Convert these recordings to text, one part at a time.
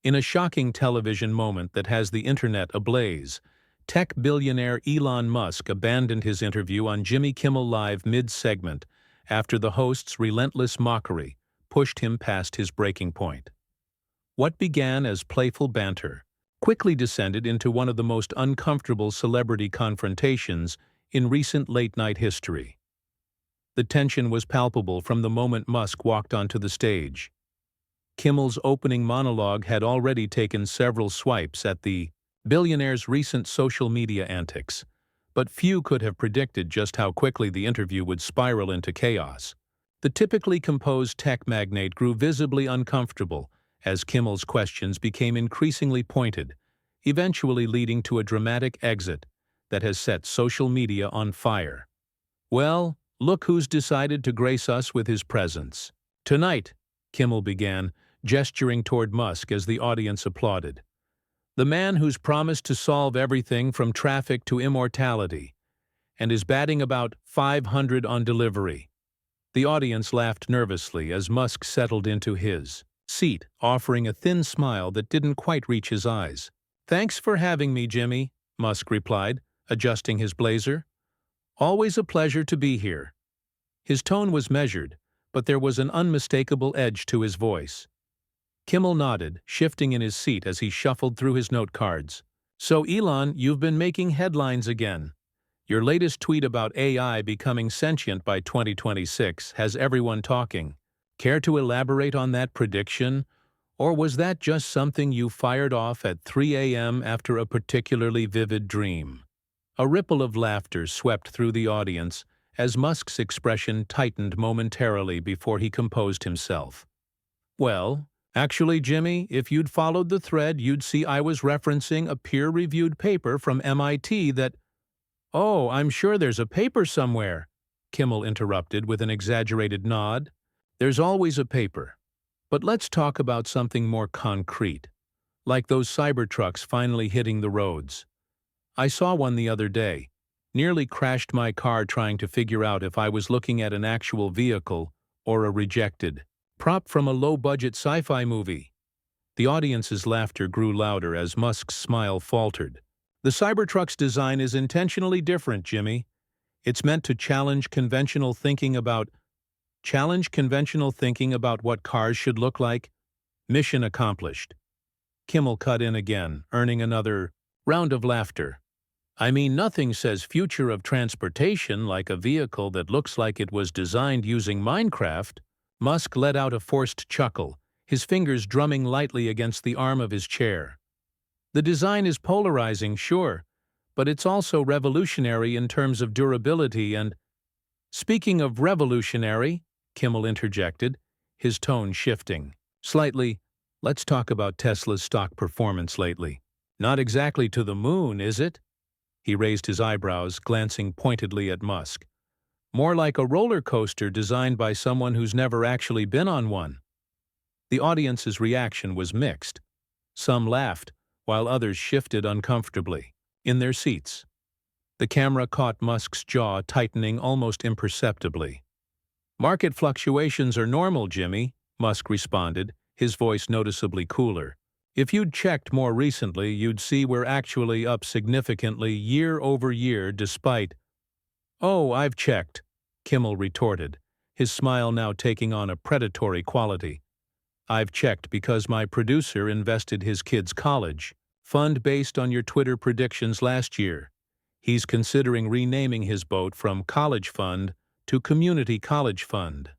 In a shocking television moment that has the internet ablaze, tech billionaire Elon Musk abandoned his interview on Jimmy Kimmel Live mid-segment after the host's relentless mockery pushed him past his breaking point. What began as playful banter quickly descended into one of the most uncomfortable celebrity confrontations in recent late-night history. The tension was palpable from the moment Musk walked onto the stage. Kimmel's opening monologue had already taken several swipes at the billionaire's recent social media antics, but few could have predicted just how quickly the interview would spiral into chaos. The typically composed tech magnate grew visibly uncomfortable as Kimmel's questions became increasingly pointed, eventually leading to a dramatic exit that has set social media on fire. "Well, look who's decided to grace us with his presence. Tonight," Kimmel began, gesturing toward Musk as the audience applauded. "The man who's promised to solve everything from traffic to immortality, and is batting about 500 on delivery." The audience laughed nervously as Musk settled into his seat, offering a thin smile that didn't quite reach his eyes. "Thanks for having me, Jimmy," Musk replied, adjusting his blazer. "Always a pleasure to be here." His tone was measured, but there was an unmistakable edge to his voice. Kimmel nodded, shifting in his seat as he shuffled through his note cards. "So, Elon, you've been making headlines again. Your latest tweet about AI becoming sentient by 2026 has everyone talking. Care to elaborate on that prediction? Or was that just something you fired off at 3 a.m. after a particularly vivid dream?" A ripple of laughter swept through the audience as Musk's expression tightened momentarily before he composed himself. "Well, actually, Jimmy, if you'd followed the thread, you'd see I was referencing a peer-reviewed paper from MIT that—" "Oh, I'm sure there's a paper somewhere," Kimmel interrupted with an exaggerated nod. "There's always a paper. But let's talk about something more concrete, like those Cybertrucks finally hitting the roads. I saw one the other day. Nearly crashed my car trying to figure out if I was looking at an actual vehicle or a rejected prop from a low-budget sci-fi movie." The audience's laughter grew louder as Musk's smile faltered. "The Cybertruck's design is intentionally different, Jimmy. It's meant to challenge conventional thinking about what cars should look like. Mission accomplished." Kimmel cut in again, earning another round of laughter. "I mean, nothing says future of transportation like a vehicle that looks like it was designed using Minecraft." Musk let out a forced chuckle, his fingers drumming lightly against the arm of his chair. "The design is polarizing, sure, but it's also revolutionary in terms of durability and—" "Speaking of revolutionary," Kimmel interjected, his tone shifting slightly, "let's talk about Tesla's stock performance lately. Not exactly to the moon, is it?" He raised his eyebrows, glancing pointedly at Musk. "More like a roller coaster designed by someone who's never actually been on one." The audience's reaction was mixed. Some laughed, while others shifted uncomfortably in their seats. The camera caught Musk's jaw tightening almost imperceptibly. "Market fluctuations are normal, Jimmy," Musk responded, his voice noticeably cooler. "If you'd checked more recently, you'd see we're actually up significantly year over year despite—" "Oh, I've checked," Kimmel retorted, his smile now taking on a predatory quality. "I've checked because my producer invested his kid's college fund based on your Twitter predictions last year. He's considering renaming his boat from College Fund to Community College Fund."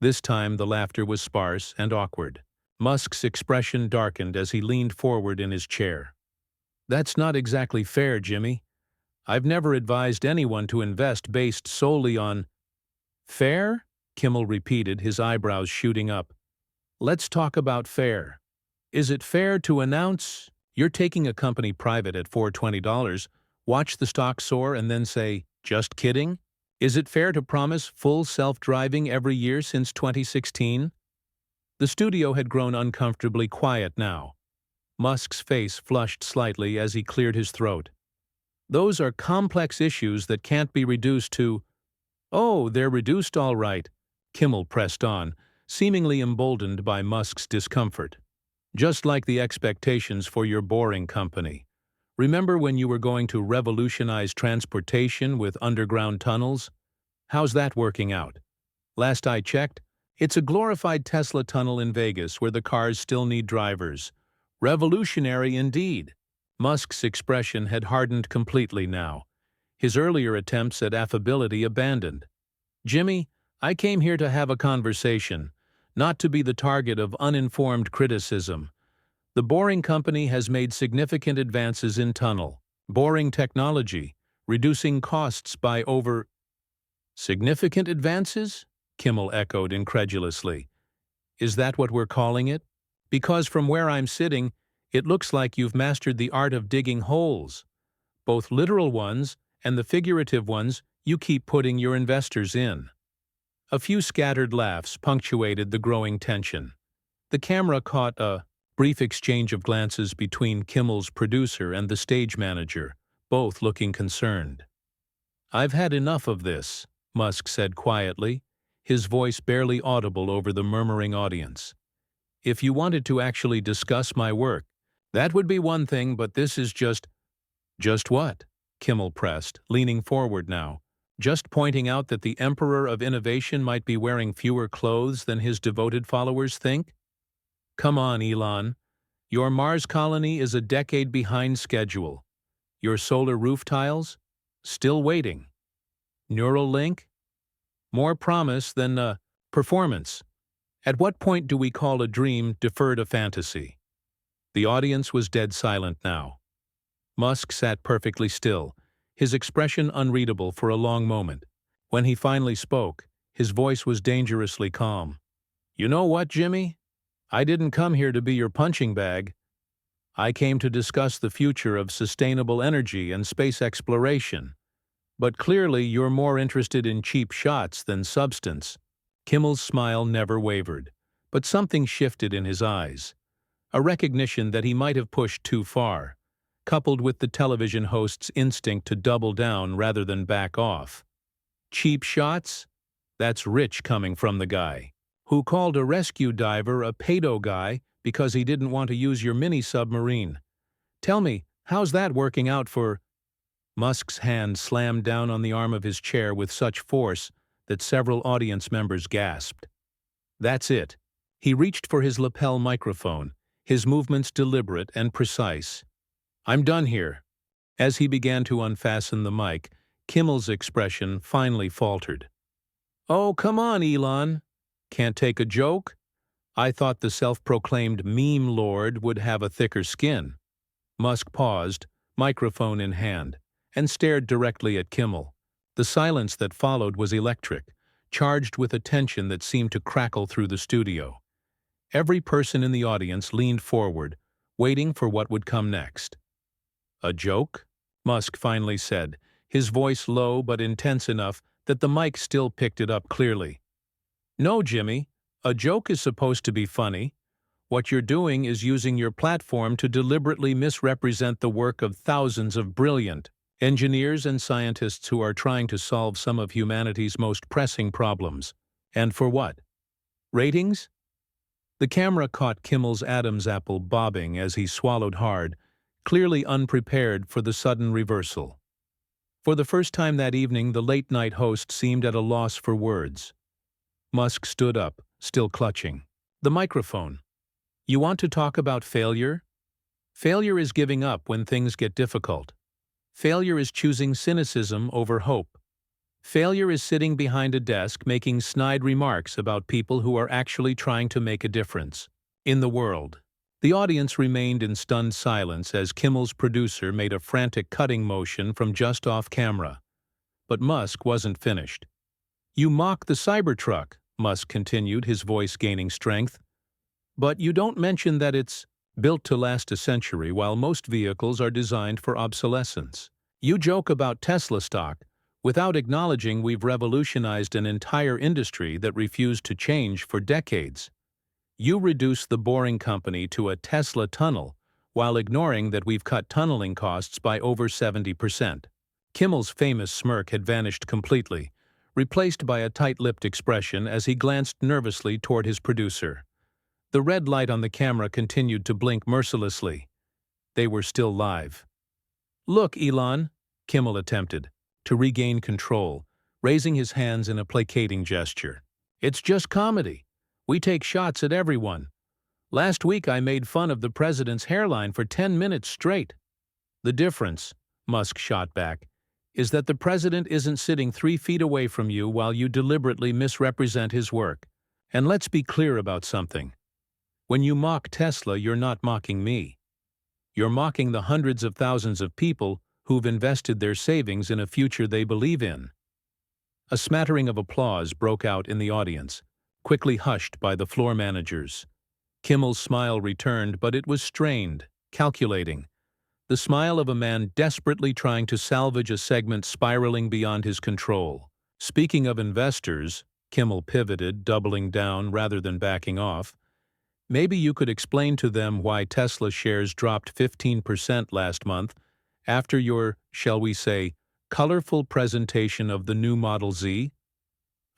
This time the laughter was sparse and awkward. Musk's expression darkened as he leaned forward in his chair. "That's not exactly fair, Jimmy. I've never advised anyone to invest based solely on—" "Fair?" Kimmel repeated, his eyebrows shooting up. "Let's talk about fair. Is it fair to announce you're taking a company private at $420, watch the stock soar, and then say, 'Just kidding'? Is it fair to promise full self-driving every year since 2016? The studio had grown uncomfortably quiet now. Musk's face flushed slightly as he cleared his throat. "Those are complex issues that can't be reduced to—" "Oh, they're reduced all right," Kimmel pressed on, seemingly emboldened by Musk's discomfort. Just like the expectations for your boring company. Remember when you were going to revolutionize transportation with underground tunnels? How's that working out? Last I checked, it's a glorified Tesla tunnel in Vegas where the cars still need drivers. Revolutionary indeed. Musk's expression had hardened completely now, his earlier attempts at affability abandoned. Jimmy, I came here to have a conversation, not to be the target of uninformed criticism. The Boring Company has made significant advances in tunnel, boring technology, reducing costs by over... Significant advances? Kimmel echoed incredulously. Is that what we're calling it? Because from where I'm sitting, it looks like you've mastered the art of digging holes. Both literal ones and the figurative ones you keep putting your investors in. A few scattered laughs punctuated the growing tension. The camera caught a brief exchange of glances between Kimmel's producer and the stage manager, both looking concerned. "I've had enough of this," Musk said quietly, his voice barely audible over the murmuring audience. "If you wanted to actually discuss my work, that would be one thing, but this is just..." "Just what?" Kimmel pressed, leaning forward now. "Just pointing out that the Emperor of Innovation might be wearing fewer clothes than his devoted followers think? Come on, Elon. Your Mars colony is a decade behind schedule. Your solar roof tiles? Still waiting. Neural link? More promise than performance. At what point do we call a dream deferred a fantasy?" The audience was dead silent now. Musk sat perfectly still, his expression unreadable for a long moment. When he finally spoke, his voice was dangerously calm. "You know what, Jimmy? I didn't come here to be your punching bag. I came to discuss the future of sustainable energy and space exploration. But clearly you're more interested in cheap shots than substance." Kimmel's smile never wavered, but something shifted in his eyes. A recognition that he might have pushed too far, coupled with the television host's instinct to double down rather than back off. Cheap shots? That's rich coming from the guy who called a rescue diver a pedo guy because he didn't want to use your mini-submarine. Tell me, how's that working out for... Musk's hand slammed down on the arm of his chair with such force that several audience members gasped. That's it. He reached for his lapel microphone, his movements deliberate and precise. "I'm done here." As he began to unfasten the mic, Kimmel's expression finally faltered. "Oh, come on, Elon. Can't take a joke? I thought the self-proclaimed meme lord would have a thicker skin." Musk paused, microphone in hand, and stared directly at Kimmel. The silence that followed was electric, charged with a tension that seemed to crackle through the studio. Every person in the audience leaned forward, waiting for what would come next. "A joke?" Musk finally said, his voice low but intense enough that the mic still picked it up clearly. "No, Jimmy. A joke is supposed to be funny. What you're doing is using your platform to deliberately misrepresent the work of thousands of brilliant engineers and scientists who are trying to solve some of humanity's most pressing problems. And for what? Ratings?" The camera caught Kimmel's Adam's apple bobbing as he swallowed hard, clearly unprepared for the sudden reversal. For the first time that evening, the late-night host seemed at a loss for words. Musk stood up, still clutching the microphone. "You want to talk about failure? Failure is giving up when things get difficult. Failure is choosing cynicism over hope. Failure is sitting behind a desk making snide remarks about people who are actually trying to make a difference in the world." The audience remained in stunned silence as Kimmel's producer made a frantic cutting motion from just off camera. But Musk wasn't finished. "You mock the Cybertruck," Musk continued, his voice gaining strength. "But you don't mention that it's built to last a century while most vehicles are designed for obsolescence. You joke about Tesla stock without acknowledging we've revolutionized an entire industry that refused to change for decades. You reduce the Boring Company to a Tesla tunnel while ignoring that we've cut tunneling costs by over 70%. Kimmel's famous smirk had vanished completely, replaced by a tight-lipped expression as he glanced nervously toward his producer. The red light on the camera continued to blink mercilessly. They were still live. "Look, Elon," Kimmel attempted, to regain control, raising his hands in a placating gesture. "It's just comedy. We take shots at everyone. Last week I made fun of the president's hairline for 10 minutes straight." "The difference," Musk shot back, "is that the president isn't sitting 3 feet away from you while you deliberately misrepresent his work. And let's be clear about something. When you mock Tesla, you're not mocking me. You're mocking the hundreds of thousands of people who've invested their savings in a future they believe in." A smattering of applause broke out in the audience, quickly hushed by the floor managers. Kimmel's smile returned, but it was strained, calculating. The smile of a man desperately trying to salvage a segment spiraling beyond his control. "Speaking of investors," Kimmel pivoted, doubling down rather than backing off, "maybe you could explain to them why Tesla shares dropped 15% last month after your, shall we say, colorful presentation of the new Model Z?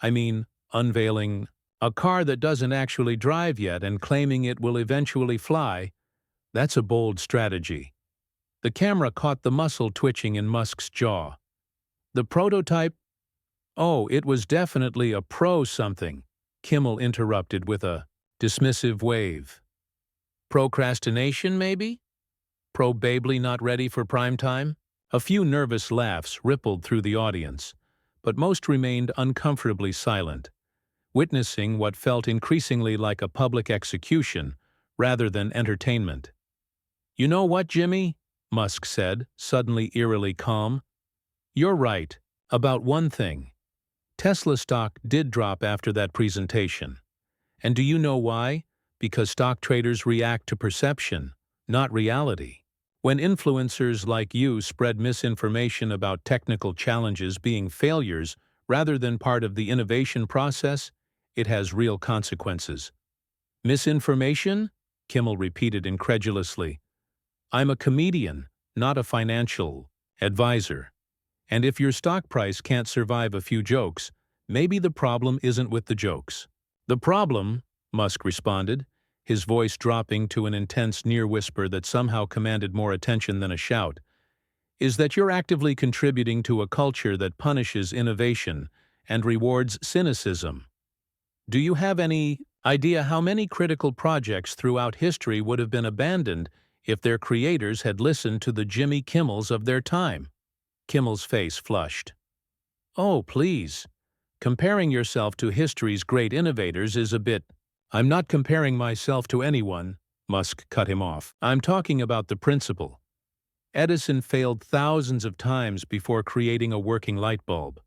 I mean, unveiling a car that doesn't actually drive yet and claiming it will eventually fly. That's a bold strategy." The camera caught the muscle twitching in Musk's jaw. "The prototype? Oh, it was definitely a pro-something," Kimmel interrupted with a dismissive wave. "Procrastination, maybe? Probably not ready for prime time?" A few nervous laughs rippled through the audience, but most remained uncomfortably silent, witnessing what felt increasingly like a public execution rather than entertainment. "You know what, Jimmy?" Musk said, suddenly eerily calm. "You're right about one thing. Tesla stock did drop after that presentation. And do you know why? Because stock traders react to perception, not reality. When influencers like you spread misinformation about technical challenges being failures rather than part of the innovation process, it has real consequences." "Misinformation?" Kimmel repeated incredulously. "I'm a comedian, not a financial advisor. And if your stock price can't survive a few jokes, maybe the problem isn't with the jokes." "The problem," Musk responded, his voice dropping to an intense near-whisper that somehow commanded more attention than a shout, "is that you're actively contributing to a culture that punishes innovation and rewards cynicism. Do you have any idea how many critical projects throughout history would have been abandoned if their creators had listened to the Jimmy Kimmels of their time?" Kimmel's face flushed. "Oh, please. Comparing yourself to history's great innovators is a bit—" "I'm not comparing myself to anyone," Musk cut him off. "I'm talking about the principle. Edison failed thousands of times before creating a working light bulb.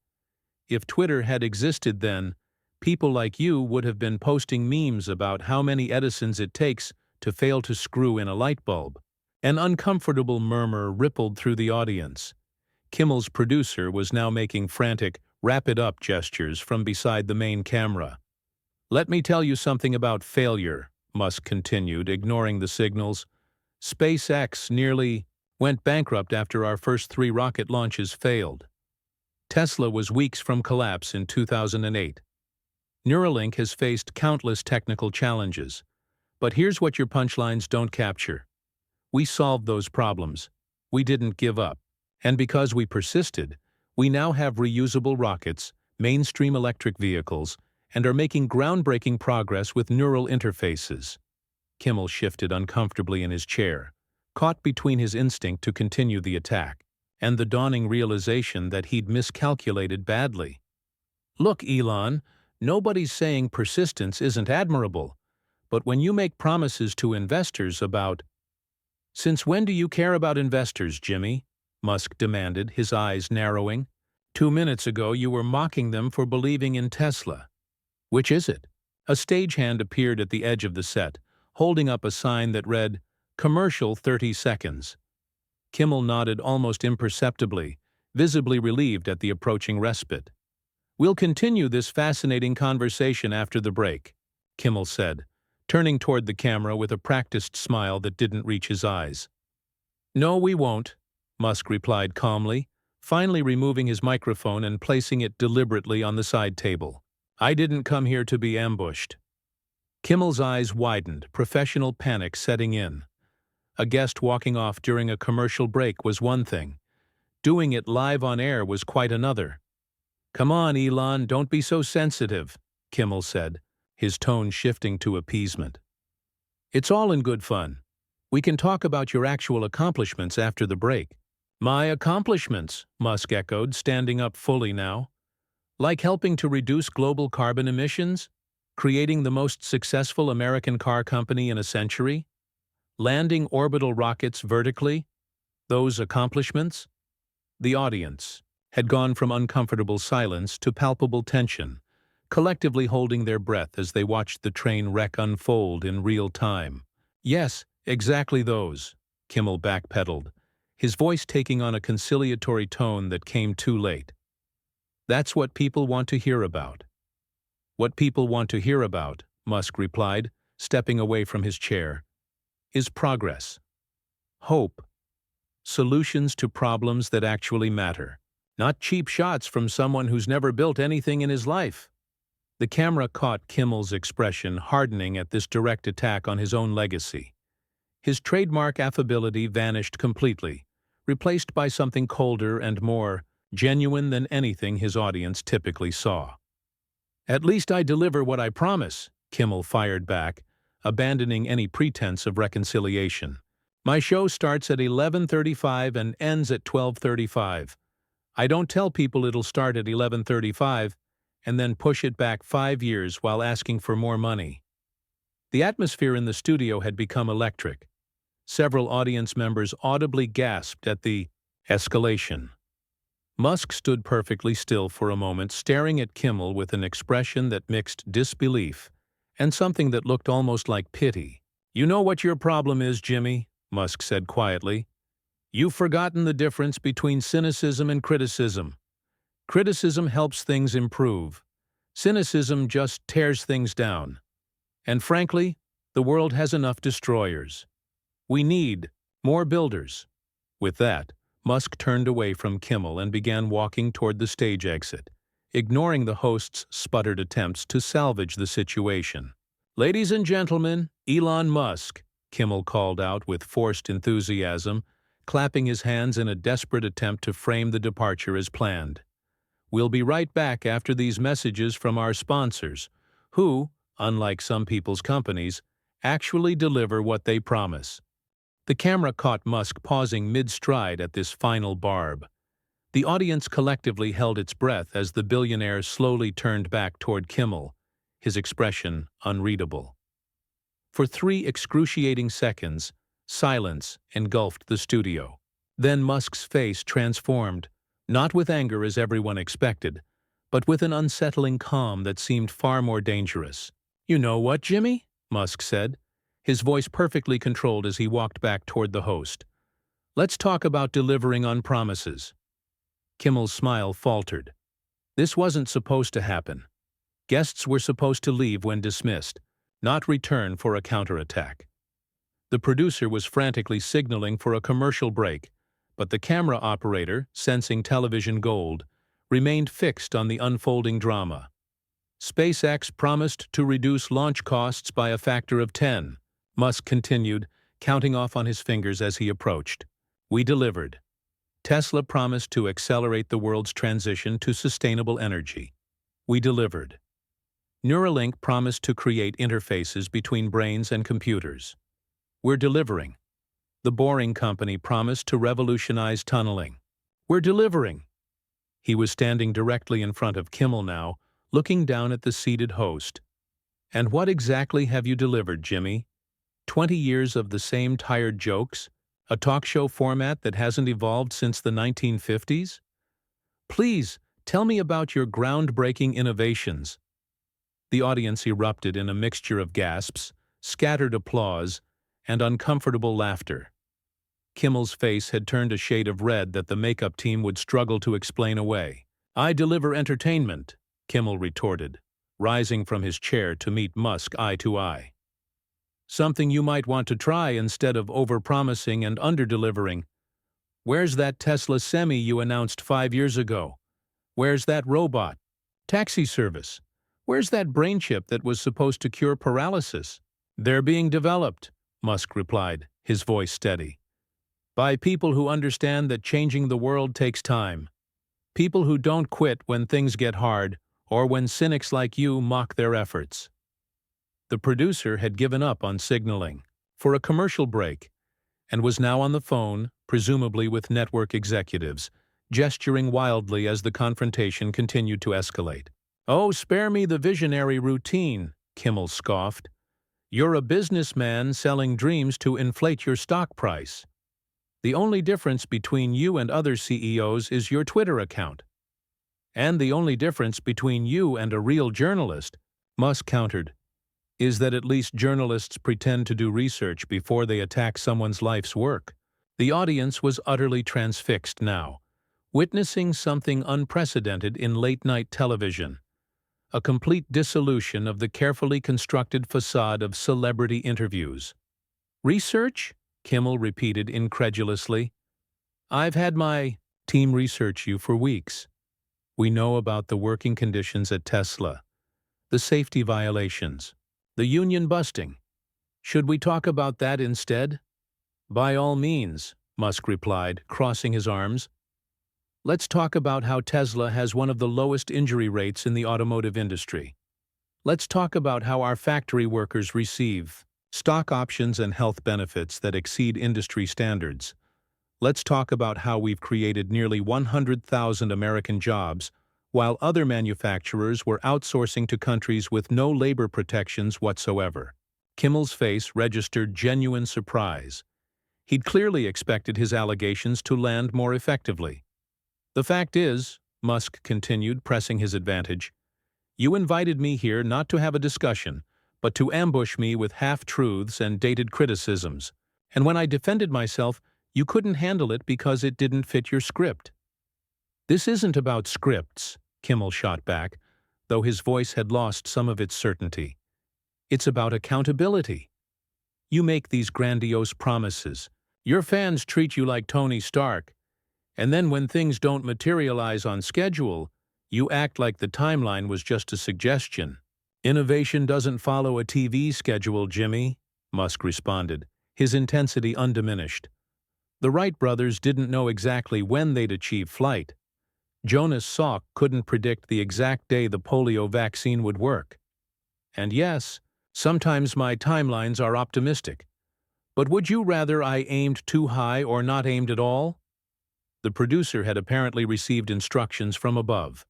If Twitter had existed then, people like you would have been posting memes about how many Edisons it takes to fail to screw in a light bulb." An uncomfortable murmur rippled through the audience. Kimmel's producer was now making frantic, wrap-it-up gestures from beside the main camera. "Let me tell you something about failure," Musk continued, ignoring the signals. "SpaceX nearly went bankrupt after our first 3 rocket launches failed. Tesla was weeks from collapse in 2008. Neuralink has faced countless technical challenges. But here's what your punchlines don't capture. We solved those problems. We didn't give up. And because we persisted, we now have reusable rockets, mainstream electric vehicles, and are making groundbreaking progress with neural interfaces." Kimmel shifted uncomfortably in his chair, caught between his instinct to continue the attack and the dawning realization that he'd miscalculated badly. "Look, Elon, nobody's saying persistence isn't admirable. But when you make promises to investors about—" "Since when do you care about investors, Jimmy?" Musk demanded, his eyes narrowing. 2 minutes ago you were mocking them for believing in Tesla. Which is it?" A stagehand appeared at the edge of the set, holding up a sign that read, "Commercial 30 seconds." Kimmel nodded almost imperceptibly, visibly relieved at the approaching respite. "We'll continue this fascinating conversation after the break," Kimmel said, turning toward the camera with a practiced smile that didn't reach his eyes. "No, we won't," Musk replied calmly, finally removing his microphone and placing it deliberately on the side table. "I didn't come here to be ambushed." Kimmel's eyes widened, professional panic setting in. A guest walking off during a commercial break was one thing. Doing it live on air was quite another. "Come on, Elon, don't be so sensitive," Kimmel said, his tone shifting to appeasement. "It's all in good fun. We can talk about your actual accomplishments after the break." "My accomplishments," Musk echoed, standing up fully now. "Like helping to reduce global carbon emissions? Creating the most successful American car company in a century? Landing orbital rockets vertically? Those accomplishments?" The audience had gone from uncomfortable silence to palpable tension, collectively holding their breath as they watched the train wreck unfold in real time. "Yes, exactly those," Kimmel backpedaled, his voice taking on a conciliatory tone that came too late. "That's what people want to hear about." "What people want to hear about," Musk replied, stepping away from his chair, "is progress, hope, solutions to problems that actually matter, not cheap shots from someone who's never built anything in his life." The camera caught Kimmel's expression hardening at this direct attack on his own legacy. His trademark affability vanished completely, replaced by something colder and more genuine than anything his audience typically saw. "At least I deliver what I promise," Kimmel fired back, abandoning any pretense of reconciliation. "My show starts at 11:35 and ends at 12:35. I don't tell people it'll start at 11:35 and then push it back 5 years while asking for more money." The atmosphere in the studio had become electric. Several audience members audibly gasped at the escalation. Musk stood perfectly still for a moment, staring at Kimmel with an expression that mixed disbelief and something that looked almost like pity. "You know what your problem is, Jimmy," Musk said quietly. "You've forgotten the difference between cynicism and criticism. Criticism helps things improve. Cynicism just tears things down. And frankly, the world has enough destroyers. We need more builders." With that, Musk turned away from Kimmel and began walking toward the stage exit, ignoring the host's sputtered attempts to salvage the situation. "Ladies and gentlemen, Elon Musk," Kimmel called out with forced enthusiasm, clapping his hands in a desperate attempt to frame the departure as planned. "We'll be right back after these messages from our sponsors, who, unlike some people's companies, actually deliver what they promise." The camera caught Musk pausing mid-stride at this final barb. The audience collectively held its breath as the billionaire slowly turned back toward Kimmel, his expression unreadable. For 3 excruciating seconds, silence engulfed the studio. Then Musk's face transformed, not with anger as everyone expected, but with an unsettling calm that seemed far more dangerous. "You know what, Jimmy?" Musk said, his voice perfectly controlled as he walked back toward the host. "Let's talk about delivering on promises." Kimmel's smile faltered. This wasn't supposed to happen. Guests were supposed to leave when dismissed, not return for a counterattack. The producer was frantically signaling for a commercial break, but the camera operator, sensing television gold, remained fixed on the unfolding drama. "SpaceX promised to reduce launch costs by a factor of 10, Musk continued, counting off on his fingers as he approached. "We delivered. Tesla promised to accelerate the world's transition to sustainable energy. We delivered. Neuralink promised to create interfaces between brains and computers. We're delivering. The Boring Company promised to revolutionize tunneling. We're delivering." He was standing directly in front of Kimmel now, looking down at the seated host. "And what exactly have you delivered, Jimmy? 20 years of the same tired jokes? A talk show format that hasn't evolved since the 1950s? Please, tell me about your groundbreaking innovations." The audience erupted in a mixture of gasps, scattered applause, and uncomfortable laughter. Kimmel's face had turned a shade of red that the makeup team would struggle to explain away. "I deliver entertainment," Kimmel retorted, rising from his chair to meet Musk eye to eye. "Something you might want to try instead of overpromising and underdelivering. Where's that Tesla Semi you announced 5 years ago? Where's that robot? Taxi service? Where's that brain chip that was supposed to cure paralysis? They're being developed, Musk replied, his voice steady. By people who understand that changing the world takes time. People who don't quit when things get hard or when cynics like you mock their efforts. The producer had given up on signaling for a commercial break and was now on the phone, presumably with network executives, gesturing wildly as the confrontation continued to escalate. "Oh, spare me the visionary routine," Kimmel scoffed. "You're a businessman selling dreams to inflate your stock price. The only difference between you and other CEOs is your Twitter account. And the only difference between you and a real journalist," Musk countered, "is that at least journalists pretend to do research before they attack someone's life's work." The audience was utterly transfixed now, witnessing something unprecedented in late-night television. A complete dissolution of the carefully constructed facade of celebrity interviews. "Research?" Kimmel repeated incredulously. "I've had my team research you for weeks. We know about the working conditions at Tesla, the safety violations, the union busting. Should we talk about that instead?" "By all means," Musk replied, crossing his arms. "Let's talk about how Tesla has one of the lowest injury rates in the automotive industry. Let's talk about how our factory workers receive stock options and health benefits that exceed industry standards. Let's talk about how we've created nearly 100,000 American jobs, while other manufacturers were outsourcing to countries with no labor protections whatsoever." Kimmel's face registered genuine surprise. He'd clearly expected his allegations to land more effectively. "The fact is," Musk continued, pressing his advantage, "you invited me here not to have a discussion, but to ambush me with half-truths and dated criticisms. And when I defended myself, you couldn't handle it because it didn't fit your script." "This isn't about scripts," Kimmel shot back, though his voice had lost some of its certainty. "It's about accountability. You make these grandiose promises. Your fans treat you like Tony Stark. And then when things don't materialize on schedule, you act like the timeline was just a suggestion." "Innovation doesn't follow a TV schedule, Jimmy," Musk responded, his intensity undiminished. "The Wright brothers didn't know exactly when they'd achieve flight. Jonas Salk couldn't predict the exact day the polio vaccine would work. And yes, sometimes my timelines are optimistic. But would you rather I aimed too high or not aimed at all?" The producer had apparently received instructions from above.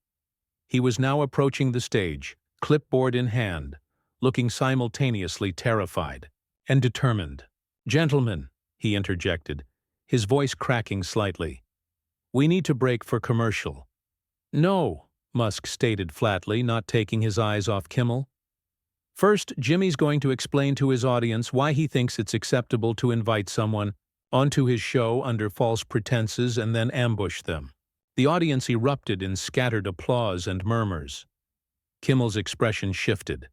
He was now approaching the stage, clipboard in hand, looking simultaneously terrified and determined. "Gentlemen," he interjected, his voice cracking slightly, "we need to break for commercial." "No," Musk stated flatly, not taking his eyes off Kimmel. "First, Jimmy's going to explain to his audience why he thinks it's acceptable to invite someone onto his show under false pretenses and then ambush them." The audience erupted in scattered applause and murmurs. Kimmel's expression shifted,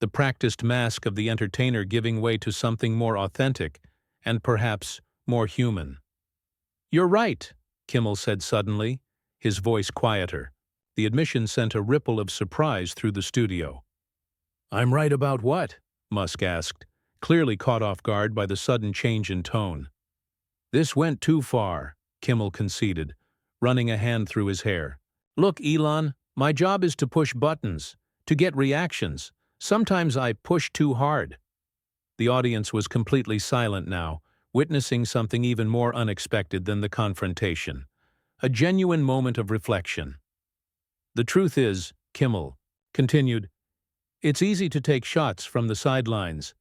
the practiced mask of the entertainer giving way to something more authentic and perhaps more human. "You're right," Kimmel said suddenly, his voice quieter. The admission sent a ripple of surprise through the studio. "I'm right about what?" Musk asked, clearly caught off guard by the sudden change in tone. "This went too far," Kimmel conceded, running a hand through his hair. "Look, Elon, my job is to push buttons, to get reactions. Sometimes I push too hard." The audience was completely silent now, witnessing something even more unexpected than the confrontation. A genuine moment of reflection. "The truth is," Kimmel continued, "it's easy to take shots from the sidelines,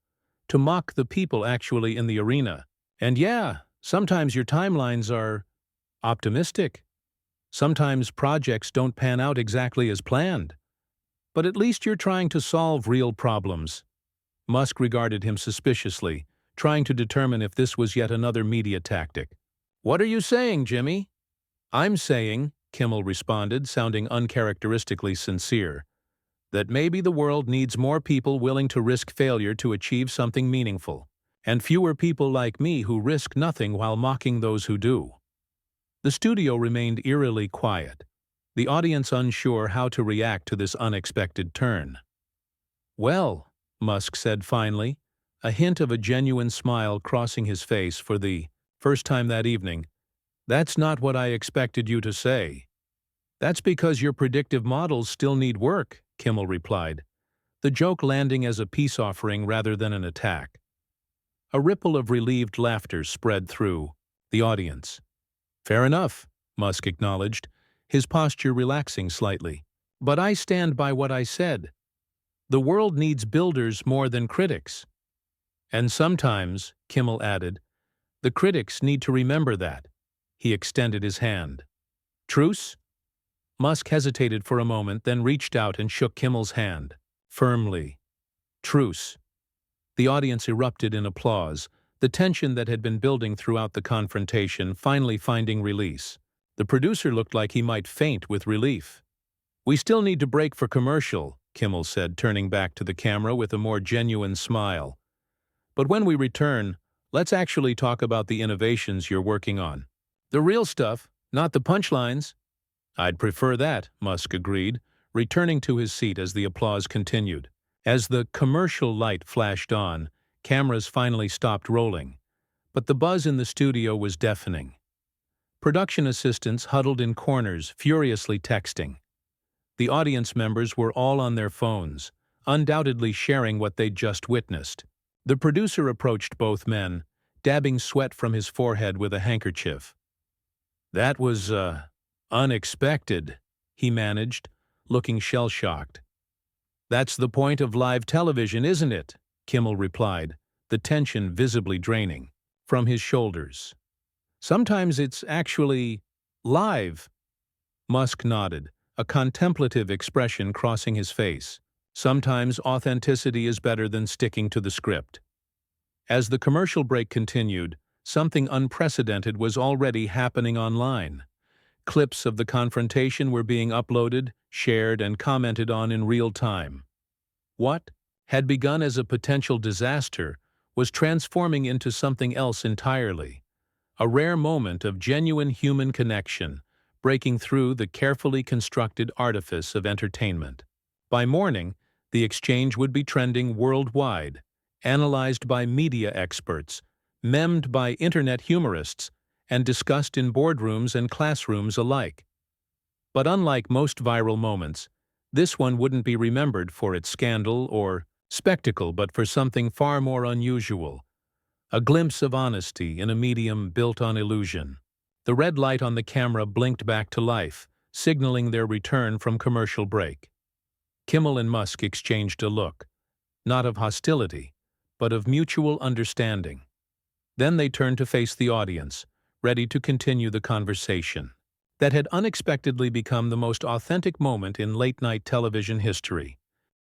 to mock the people actually in the arena. And yeah, sometimes your timelines are optimistic. Sometimes projects don't pan out exactly as planned. But at least you're trying to solve real problems." Musk regarded him suspiciously, trying to determine if this was yet another media tactic. "What are you saying, Jimmy?" "I'm saying," Kimmel responded, sounding uncharacteristically sincere, "that maybe the world needs more people willing to risk failure to achieve something meaningful, and fewer people like me who risk nothing while mocking those who do." The studio remained eerily quiet. the audience unsure how to react to this unexpected turn. "Well," Musk said finally, a hint of a genuine smile crossing his face for the first time that evening, "that's not what I expected you to say." "That's because your predictive models still need work," Kimmel replied, the joke landing as a peace offering rather than an attack. A ripple of relieved laughter spread through the audience. "Fair enough," Musk acknowledged, his posture relaxing slightly. "But I stand by what I said. The world needs builders more than critics." "And sometimes," Kimmel added, "the critics need to remember that." He extended his hand. "Truce?" Musk hesitated for a moment, then reached out and shook Kimmel's hand. Firmly. "Truce." The audience erupted in applause, the tension that had been building throughout the confrontation finally finding release. The producer looked like he might faint with relief. "We still need to break for commercial," Kimmel said, turning back to the camera with a more genuine smile. "But when we return, let's actually talk about the innovations you're working on. The real stuff, not the punchlines." "I'd prefer that," Musk agreed, returning to his seat as the applause continued. As the commercial light flashed on, cameras finally stopped rolling, but the buzz in the studio was deafening. Production assistants huddled in corners, furiously texting. The audience members were all on their phones, undoubtedly sharing what they'd just witnessed. The producer approached both men, dabbing sweat from his forehead with a handkerchief. "That was, unexpected," he managed, looking shell-shocked. "That's the point of live television, isn't it?" Kimmel replied, the tension visibly draining from his shoulders. "Sometimes it's actually live." Musk nodded, a contemplative expression crossing his face. "Sometimes authenticity is better than sticking to the script." As the commercial break continued, something unprecedented was already happening online. Clips of the confrontation were being uploaded, shared, and commented on in real time. What had begun as a potential disaster was transforming into something else entirely. A rare moment of genuine human connection, breaking through the carefully constructed artifice of entertainment. By morning, the exchange would be trending worldwide, analyzed by media experts, memed by internet humorists, and discussed in boardrooms and classrooms alike. But unlike most viral moments, this one wouldn't be remembered for its scandal or spectacle but for something far more unusual. A glimpse of honesty in a medium built on illusion. The red light on the camera blinked back to life, signaling their return from commercial break. Kimmel and Musk exchanged a look, not of hostility, but of mutual understanding. Then they turned to face the audience, ready to continue the conversation that had unexpectedly become the most authentic moment in late-night television history.